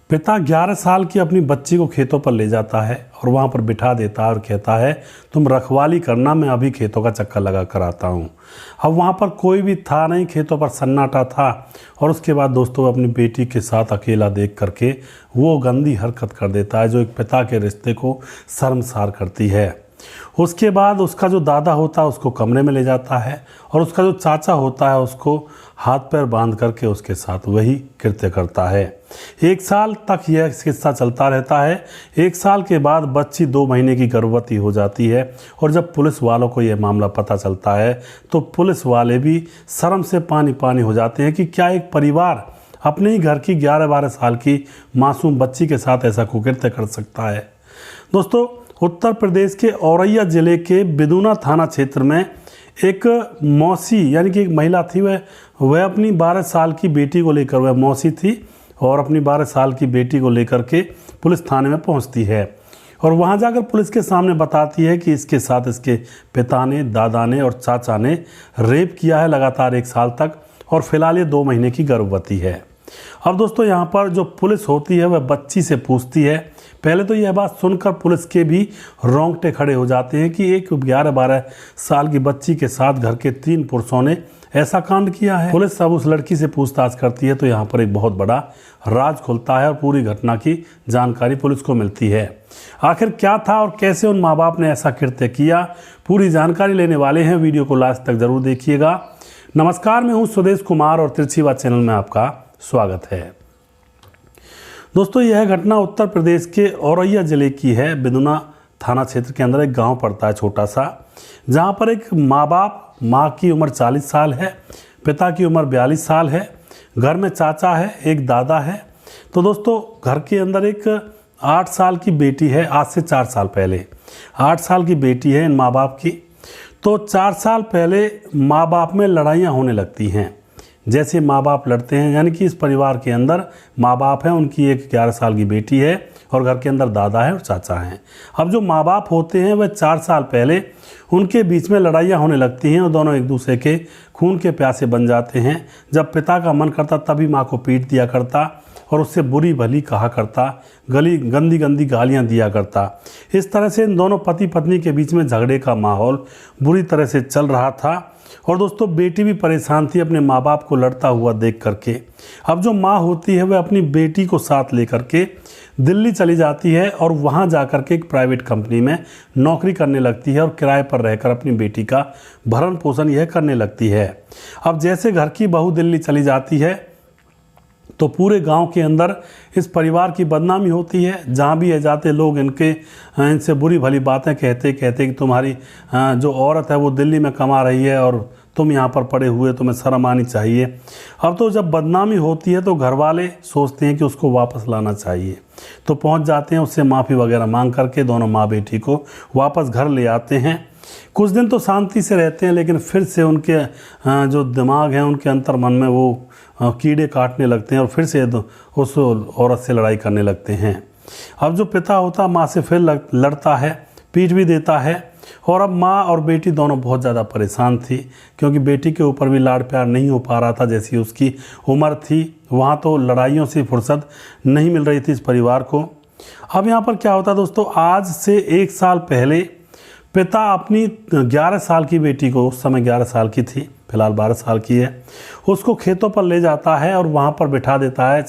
पिता 11 साल की अपनी बच्ची को खेतों पर ले जाता है और वहाँ पर बिठा देता है और कहता है तुम रखवाली करना, मैं अभी खेतों का चक्कर लगा कर आता हूँ। अब वहाँ पर कोई भी था नहीं, खेतों पर सन्नाटा था। और उसके बाद दोस्तों अपनी बेटी के साथ अकेला देख करके वो गंदी हरकत कर देता है जो एक पिता के रिश्ते को शर्मसार करती है। उसके बाद उसका जो दादा होता है उसको कमरे में ले जाता है और उसका जो चाचा होता है उसको हाथ पैर बांध करके उसके साथ वही कृत्य करता है। 1 साल तक यह किस्सा चलता रहता है। 1 साल के बाद बच्ची 2 महीने की गर्भवती हो जाती है और जब पुलिस वालों को यह मामला पता चलता है तो पुलिस वाले भी शर्म से पानी पानी हो जाते हैं कि क्या एक परिवार अपने ही घर की 11-12 साल की मासूम बच्ची के साथ ऐसा कुकृत्य कर सकता है। दोस्तों, उत्तर प्रदेश के औरैया ज़िले के बिदुना थाना क्षेत्र में एक मौसी यानी कि एक महिला थी, वह अपनी 12 साल की बेटी को लेकर, वह मौसी थी और अपनी 12 साल की बेटी को लेकर के पुलिस थाने में पहुंचती है और वहां जाकर पुलिस के सामने बताती है कि इसके साथ इसके पिता ने, दादा ने और चाचा ने रेप किया है लगातार 1 साल तक और फिलहाल ये 2 महीने की गर्भवती है। अब दोस्तों यहाँ पर जो पुलिस होती है वह बच्ची से पूछती है। पहले तो यह बात सुनकर पुलिस के भी रोंगटे खड़े हो जाते हैं कि एक 11-12 साल की बच्ची के साथ घर के 3 पुरुषों ने ऐसा कांड किया है। पुलिस अब उस लड़की से पूछताछ करती है तो यहाँ पर एक बहुत बड़ा राज खुलता है और पूरी घटना की जानकारी पुलिस को मिलती है। आखिर क्या था और कैसे उन माँ बाप ने ऐसा कृत्य किया, पूरी जानकारी लेने वाले हैं। वीडियो को लास्ट तक जरूर देखिएगा। नमस्कार, मैं हूँ सुदेश कुमार और तिरछीवा चैनल में आपका स्वागत है। दोस्तों, यह घटना उत्तर प्रदेश के औरैया ज़िले की है। बिदुना थाना क्षेत्र के अंदर एक गांव पड़ता है छोटा सा, जहां पर एक माँ की उम्र 40 साल है, पिता की उम्र 42 साल है, घर में चाचा है, एक दादा है। तो दोस्तों, घर के अंदर एक 8 साल की बेटी है। आज से 4 साल पहले 8 साल की बेटी है इन माँ बाप की। तो 4 साल पहले माँ बाप में लड़ाइयाँ होने लगती हैं। जैसे माँ बाप लड़ते हैं, यानी कि इस परिवार के अंदर माँ बाप हैं, उनकी एक 11 साल की बेटी है और घर के अंदर दादा है और चाचा हैं। अब जो माँ बाप होते हैं वह 4 साल पहले उनके बीच में लड़ाइयाँ होने लगती हैं और दोनों एक दूसरे के खून के प्यासे बन जाते हैं। जब पिता का मन करता तभी माँ को पीट दिया करता और उससे बुरी भली कहा करता, गंदी गंदी गालियाँ दिया करता। इस तरह से इन दोनों पति पत्नी के बीच में झगड़े का माहौल बुरी तरह से चल रहा था। और दोस्तों, बेटी भी परेशान थी अपने माँ बाप को लड़ता हुआ देख करके। अब जो माँ होती है वह अपनी बेटी को साथ लेकर के दिल्ली चली जाती है और वहाँ जाकर के एक प्राइवेट कंपनी में नौकरी करने लगती है और किराए पर रहकर अपनी बेटी का भरण पोषण यह करने लगती है। अब जैसे घर की बहू दिल्ली चली जाती है तो पूरे गांव के अंदर इस परिवार की बदनामी होती है। जहां भी जाते लोग इनसे बुरी भली बातें कहते कि तुम्हारी जो औरत है वो दिल्ली में कमा रही है और तुम यहाँ पर पड़े हुए, तुम्हें शर्म आनी चाहिए। अब तो जब बदनामी होती है तो घर वाले सोचते हैं कि उसको वापस लाना चाहिए, तो पहुँच जाते हैं, उससे माफ़ी वगैरह मांग करके दोनों माँ बेटी को वापस घर ले आते हैं। कुछ दिन तो शांति से रहते हैं, लेकिन फिर से उनके जो दिमाग हैं उनके अंतर मन में वो कीड़े काटने लगते हैं और फिर से उस औरत से लड़ाई करने लगते हैं। अब जो पिता होता माँ से फिर लड़ता है, पीट भी देता है और अब माँ और बेटी दोनों बहुत ज़्यादा परेशान थी, क्योंकि बेटी के ऊपर भी लाड प्यार नहीं हो पा रहा था जैसी उसकी उम्र थी। वहाँ तो लड़ाइयों से फुर्सत नहीं मिल रही थी इस परिवार को। अब यहाँ पर क्या होता दोस्तों, आज से 1 साल पहले पिता अपनी 11 साल की बेटी को, उस समय 11 साल की थी, फिलहाल 12 साल की है, उसको खेतों पर ले जाता है और वहाँ पर बिठा देता है।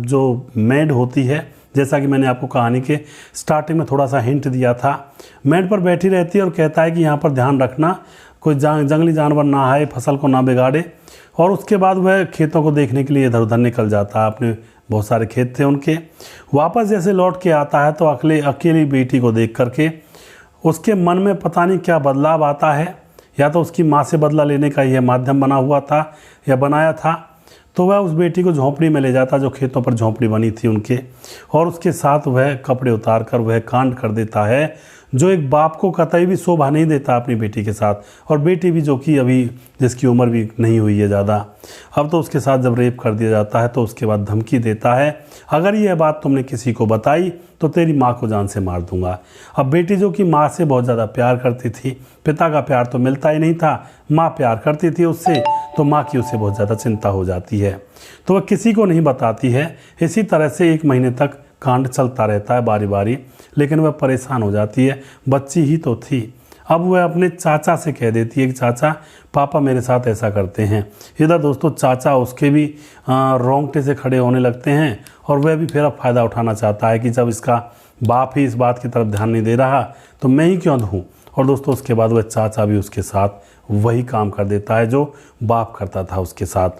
जो मेड होती है, जैसा कि मैंने आपको कहानी के स्टार्टिंग में थोड़ा सा हिंट दिया था, मेड पर बैठी रहती है और कहता है कि यहाँ पर ध्यान रखना, कोई जंगली जानवर ना आए, फसल को ना बिगाड़े। और उसके बाद वह खेतों को देखने के लिए इधर उधर निकल जाता है। अपने बहुत सारे खेत थे उनके। वापस जैसे लौट के आता है तो अकेली बेटी को देख करके उसके मन में पता नहीं क्या बदलाव आता है, या तो उसकी माँ से बदला लेने का यह माध्यम बना हुआ था या बनाया था। तो वह उस बेटी को झोंपड़ी में ले जाता, जो खेतों पर झोंपड़ी बनी थी उनके, और उसके साथ वह कपड़े उतार कर वह कांड कर देता है जो एक बाप को कतई भी शोभा नहीं देता अपनी बेटी के साथ, और बेटी भी जो कि अभी जिसकी उम्र भी नहीं हुई है ज़्यादा। अब तो उसके साथ जब रेप कर दिया जाता है तो उसके बाद धमकी देता है, अगर यह बात तुमने किसी को बताई तो तेरी माँ को जान से मार दूंगा। अब बेटी जो कि माँ से बहुत ज़्यादा प्यार करती थी, पिता का प्यार तो मिलता ही नहीं था, माँ प्यार करती थी उससे, तो माँ की उससे बहुत ज़्यादा चिंता हो जाती है, तो वह किसी को नहीं बताती है। इसी तरह से 1 महीने तक कांड चलता रहता है बारी बारी, लेकिन वह परेशान हो जाती है, बच्ची ही तो थी। अब वह अपने चाचा से कह देती है कि चाचा पापा मेरे साथ ऐसा करते हैं। इधर दोस्तों चाचा उसके भी रोंगटे से खड़े होने लगते हैं, और वह भी फिर अब फ़ायदा उठाना चाहता है कि जब इसका बाप ही इस बात की तरफ ध्यान नहीं दे रहा तो मैं ही क्यों दूँ। और दोस्तों उसके बाद वह चाचा भी उसके साथ वही काम कर देता है जो बाप करता था उसके साथ।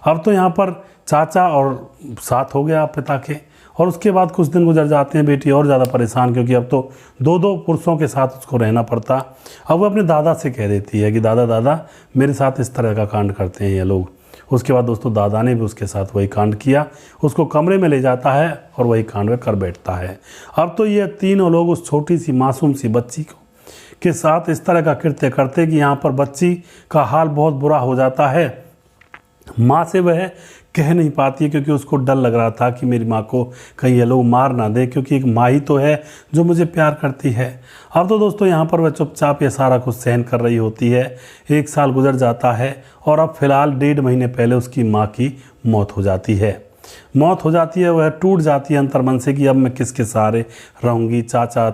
अब तो यहाँ पर चाचा और साथ हो गया पिता के, और उसके बाद कुछ दिन गुजर जाते हैं, बेटी और ज़्यादा परेशान, क्योंकि अब तो 2-2 पुरुषों के साथ उसको रहना पड़ता। अब वो अपने दादा से कह देती है कि दादा दादा मेरे साथ इस तरह का कांड करते हैं ये लोग। उसके बाद दोस्तों दादा ने भी उसके साथ वही कांड किया, उसको कमरे में ले जाता है और वही कांड में कर बैठता है। अब तो ये तीनों लोग उस छोटी सी मासूम सी बच्ची को के साथ इस तरह का कृत्य करते कि यहाँ पर बच्ची का हाल बहुत बुरा हो जाता है। माँ से वह कह नहीं पाती है, क्योंकि उसको डर लग रहा था कि मेरी माँ को कहीं ये लोग मार ना दे, क्योंकि एक माँ ही तो है जो मुझे प्यार करती है। अब तो दोस्तों यहाँ पर वह चुपचाप ये सारा कुछ सहन कर रही होती है। 1 साल गुजर जाता है, और अब फिलहाल 1.5 महीने पहले उसकी माँ की मौत हो जाती है। वह टूट जाती है अंतर्मन से कि अब मैं किसके सहारे रहूँगी। चाचा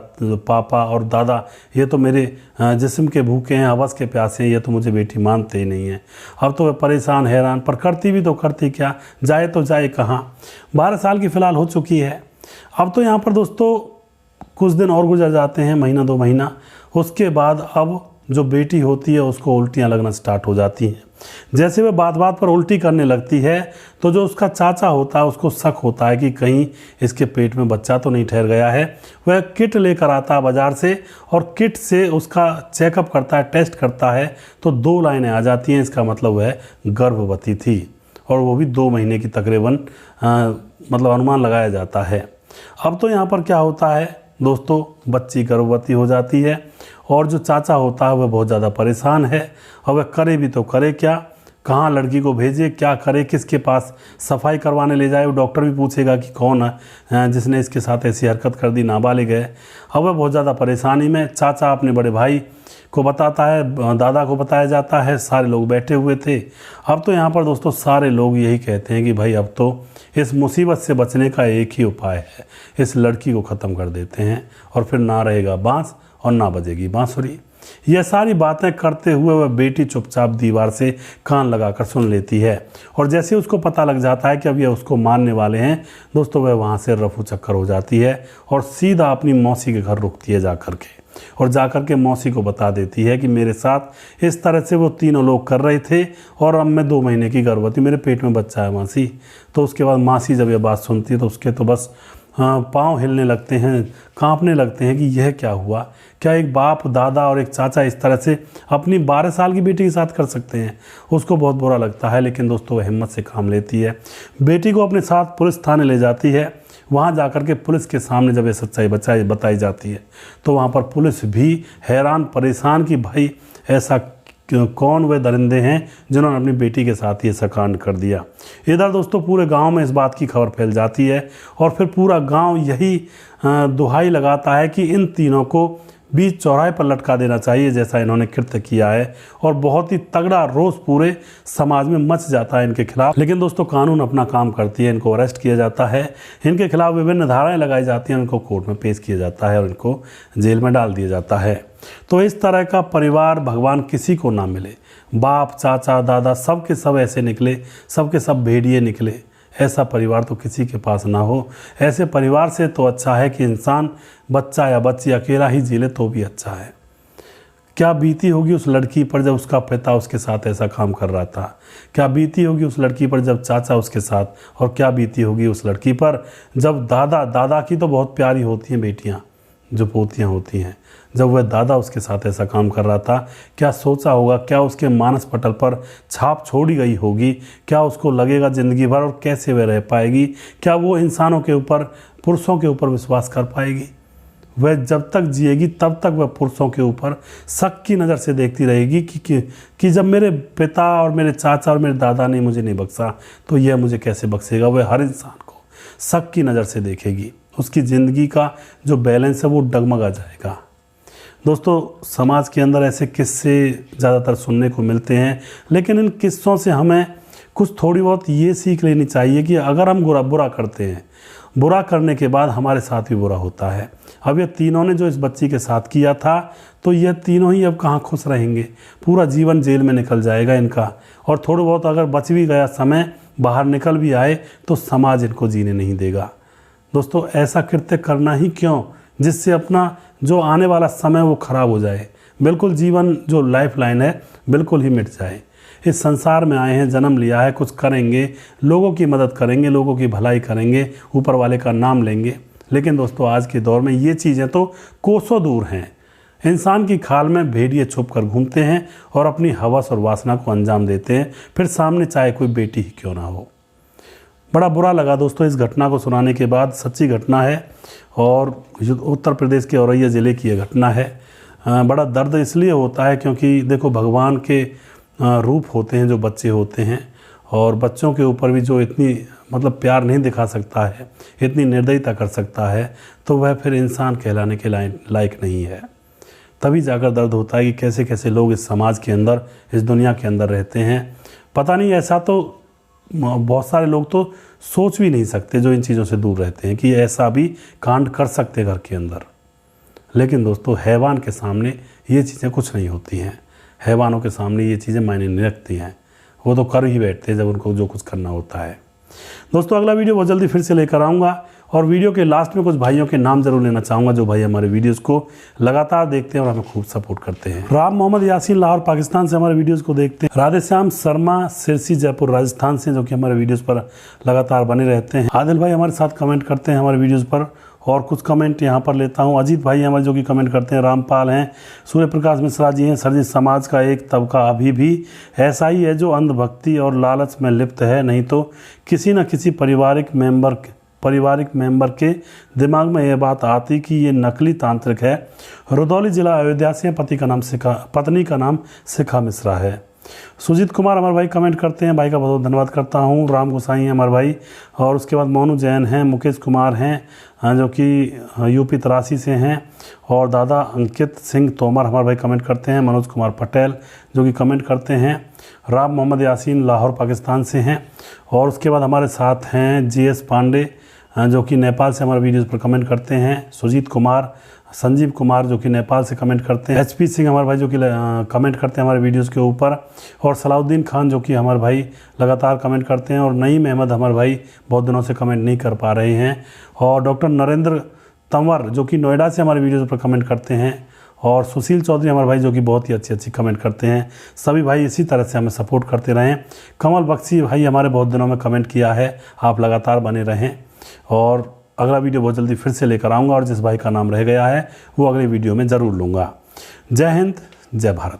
पापा और दादा ये तो मेरे जिस्म के भूखे हैं, हवस के प्यासे हैं, ये तो मुझे बेटी मानते ही नहीं हैं। अब तो वह परेशान हैरान, पर करती भी तो करती क्या, जाए तो जाए कहाँ। 12 साल की फ़िलहाल हो चुकी है। अब तो यहाँ पर दोस्तों कुछ दिन और गुजर जाते हैं, महीना 2 महीना। उसके बाद अब जो बेटी होती है उसको उल्टियाँ लगना स्टार्ट हो जाती हैं। जैसे वह बात बात पर उल्टी करने लगती है तो जो उसका चाचा होता है उसको शक होता है कि कहीं इसके पेट में बच्चा तो नहीं ठहर गया है। वह किट लेकर आता है बाज़ार से, और किट से उसका चेकअप करता है, टेस्ट करता है, तो 2 लाइनें आ जाती हैं। इसका मतलब वह गर्भवती थी, और वो भी 2 महीने की तकरीबन मतलब अनुमान लगाया जाता है। अब तो यहाँ पर क्या होता है दोस्तों, बच्ची गर्भवती हो जाती है, और जो चाचा होता है वह बहुत ज़्यादा परेशान है। और वह करे भी तो करे क्या, कहाँ लड़की को भेजे, क्या करे, किसके पास सफाई करवाने ले जाए। वो डॉक्टर भी पूछेगा कि कौन है जिसने इसके साथ ऐसी हरकत कर दी, नाबालिग है। अब वह बहुत ज़्यादा परेशानी में चाचा अपने बड़े भाई को बताता है, दादा को बताया जाता है, सारे लोग बैठे हुए थे। अब तो यहाँ पर दोस्तों सारे लोग यही कहते हैं कि भाई अब तो इस मुसीबत से बचने का एक ही उपाय है, इस लड़की को ख़त्म कर देते हैं, और फिर ना रहेगा बांस और ना बजेगी बांसुरी। यह सारी बातें करते हुए वह बेटी चुपचाप दीवार से कान लगाकर सुन लेती है, और जैसे उसको पता लग जाता है कि अब यह उसको मारने वाले हैं दोस्तों, वह वहाँ से रफू चक्कर हो जाती है और सीधा अपनी मौसी के घर रुकती है जाकर के, और जाकर के मौसी को बता देती है कि मेरे साथ इस तरह से वो तीनों लोग कर रहे थे, और अब मैं 2 महीने की गर्भवती, मेरे पेट में बच्चा है मासी। तो उसके बाद मासी जब ये बात सुनती है तो उसके तो बस पाँव हिलने लगते हैं, कांपने लगते हैं कि यह क्या हुआ। क्या एक बाप, दादा और एक चाचा इस तरह से अपनी 12 साल की बेटी के साथ कर सकते हैं। उसको बहुत बुरा लगता है, लेकिन दोस्तों वह हिम्मत से काम लेती है, बेटी को अपने साथ पुलिस थाने ले जाती है। वहाँ जाकर के पुलिस के सामने जब ये सच्चाई बताई जाती है तो वहाँ पर पुलिस भी हैरान परेशान कि भाई ऐसा कौन वे दरिंदे हैं जिन्होंने अपनी बेटी के साथ ही ऐसा कांड कर दिया। इधर दोस्तों पूरे गांव में इस बात की खबर फैल जाती है, और फिर पूरा गांव यही दुहाई लगाता है कि इन तीनों को बीच चौराहे पर लटका देना चाहिए, जैसा इन्होंने कृत्य किया है। और बहुत ही तगड़ा रोष पूरे समाज में मच जाता है इनके खिलाफ। लेकिन दोस्तों कानून अपना काम करती है, इनको अरेस्ट किया जाता है, इनके खिलाफ विभिन्न धाराएं लगाई जाती हैं, इनको कोर्ट में पेश किया जाता है और इनको जेल में डाल दिया जाता है। तो इस तरह का परिवार भगवान किसी को ना मिले, बाप, चाचा, दादा सब के सब ऐसे निकले, सब के सब भेड़िए निकले। ऐसा परिवार तो किसी के पास ना हो। ऐसे परिवार से तो अच्छा है कि इंसान बच्चा या बच्ची अकेला ही जी ले तो भी अच्छा है। क्या बीती होगी उस लड़की पर जब उसका पिता उसके साथ ऐसा काम कर रहा था, क्या बीती होगी उस लड़की पर जब चाचा उसके साथ, और क्या बीती होगी उस लड़की पर जब दादा की तो बहुत प्यारी होती हैं बेटियाँ जो पोतियाँ होती हैं, जब वह दादा उसके साथ ऐसा काम कर रहा था। क्या सोचा होगा, क्या उसके मानस पटल पर छाप छोड़ी गई होगी, क्या उसको लगेगा ज़िंदगी भर, और कैसे वह रह पाएगी, क्या वो इंसानों के ऊपर, पुरुषों के ऊपर विश्वास कर पाएगी। वह जब तक जिएगी तब तक वह पुरुषों के ऊपर शक की नज़र से देखती रहेगी कि जब मेरे पिता और मेरे चाचा और मेरे दादा ने मुझे नहीं बख्शा तो यह मुझे कैसे बख्शेगा। वह हर इंसान को शक की नज़र से देखेगी। उसकी ज़िंदगी का जो बैलेंस है वो डगमगा जाएगा। दोस्तों, समाज के अंदर ऐसे किस्से ज़्यादातर सुनने को मिलते हैं, लेकिन इन किस्सों से हमें कुछ थोड़ी बहुत ये सीख लेनी चाहिए कि अगर हम बुरा करते हैं, बुरा करने के बाद हमारे साथ भी बुरा होता है। अब ये तीनों ने जो इस बच्ची के साथ किया था, तो ये तीनों ही अब कहाँ खुश रहेंगे। पूरा जीवन जेल में निकल जाएगा इनका, और थोड़ा बहुत अगर बच भी गया समय, बाहर निकल भी आए, तो समाज इनको जीने नहीं देगा। दोस्तों, ऐसा कृत्य करना ही क्यों, जिससे अपना जो आने वाला समय वो खराब हो जाए। बिल्कुल जीवन जो लाइफ लाइन है बिल्कुल ही मिट जाए। इस संसार में आए हैं, जन्म लिया है, कुछ करेंगे, लोगों की मदद करेंगे, लोगों की भलाई करेंगे, ऊपर वाले का नाम लेंगे। लेकिन दोस्तों, आज के दौर में ये चीज़ें तो कोसों दूर हैं। इंसान की खाल में भेड़िए छुप कर घूमते हैं और अपनी हवस और वासना को अंजाम देते हैं, फिर सामने चाहे कोई बेटी ही क्यों ना हो। बड़ा बुरा लगा दोस्तों इस घटना को सुनाने के बाद। सच्ची घटना है और उत्तर प्रदेश के औरैया ज़िले की यह घटना है। बड़ा दर्द इसलिए होता है क्योंकि देखो, भगवान के रूप होते हैं जो बच्चे होते हैं, और बच्चों के ऊपर भी जो इतनी मतलब प्यार नहीं दिखा सकता है, इतनी निर्दयता कर सकता है, तो वह फिर इंसान कहलाने के लायक नहीं है। तभी जाकर दर्द होता है कि कैसे कैसे लोग इस समाज के अंदर, इस दुनिया के अंदर रहते हैं। पता नहीं, ऐसा तो बहुत सारे लोग तो सोच भी नहीं सकते जो इन चीज़ों से दूर रहते हैं कि ऐसा भी कांड कर सकते घर के अंदर। लेकिन दोस्तों, हैवान के सामने ये चीज़ें कुछ नहीं होती हैं। हैवानों के सामने ये चीज़ें मायने नहीं रखती हैं। वो तो कर ही बैठते हैं जब उनको जो कुछ करना होता है। दोस्तों, अगला वीडियो बहुत जल्दी फिर से लेकर आऊँगा, और वीडियो के लास्ट में कुछ भाइयों के नाम जरूर लेना चाहूँगा जो भाई हमारे वीडियोस को लगातार देखते हैं और हमें खूब सपोर्ट करते हैं। राम मोहम्मद यासीन लाहौर पाकिस्तान से हमारे वीडियोस को देखते हैं। राधेश्याम शर्मा सिरसी जयपुर राजस्थान से, जो कि हमारे वीडियोस पर लगातार बने रहते हैं। आदिल भाई हमारे साथ कमेंट करते हैं हमारे वीडियोज़ पर, और कुछ कमेंट यहाँ पर लेता हूँ। अजीत भाई हमारे जो कि कमेंट करते हैं। रामपाल हैं, सूर्य प्रकाश मिश्रा जी हैं। सर जी, समाज का एक तबका अभी भी ऐसा ही है जो अंधभक्ति और लालच में लिप्त है, नहीं तो किसी न किसी पारिवारिक मेंबर के दिमाग में यह बात आती कि ये नकली तांत्रिक है। रुदौली जिला अयोध्या से, पत्नी का नाम शिखा मिश्रा है। सुजीत कुमार हमारे भाई कमेंट करते हैं, भाई का बहुत धन्यवाद करता हूँ। राम गोसाई हैं हमारे भाई, और उसके बाद मोनू जैन हैं, मुकेश कुमार हैं जो कि यूपी तरासी से हैं, और दादा अंकित सिंह तोमर हमारे भाई कमेंट करते हैं। मनोज कुमार पटेल जो कि कमेंट करते हैं। राम मोहम्मद यासीन लाहौर पाकिस्तान से हैं, और उसके बाद हमारे साथ हैं GS पांडे जो कि नेपाल से हमारे वीडियोज़ पर कमेंट करते हैं। सुजीत कुमार, संजीव कुमार जो कि नेपाल से कमेंट करते हैं। HP सिंह हमारे भाई जो कि कमेंट करते हैं हमारे वीडियोस के ऊपर, और सलाउद्दीन खान जो कि हमारे भाई लगातार कमेंट करते हैं, और नईम अहमद हमारे भाई बहुत दिनों से कमेंट नहीं कर पा रहे हैं, और डॉक्टर नरेंद्र तंवर जो कि नोएडा से हमारे वीडियोज़ पर कमेंट करते हैं, और सुशील चौधरी हमारे भाई जो कि बहुत ही अच्छी कमेंट करते हैं। सभी भाई इसी तरह से हमें सपोर्ट करते रहें। कमल बख्शी भाई हमारे बहुत दिनों में कमेंट किया है, आप लगातार बने रहें, और अगला वीडियो बहुत जल्दी फिर से लेकर आऊँगा, और जिस भाई का नाम रह गया है वो अगले वीडियो में ज़रूर लूँगा। जय हिंद, जय भारत।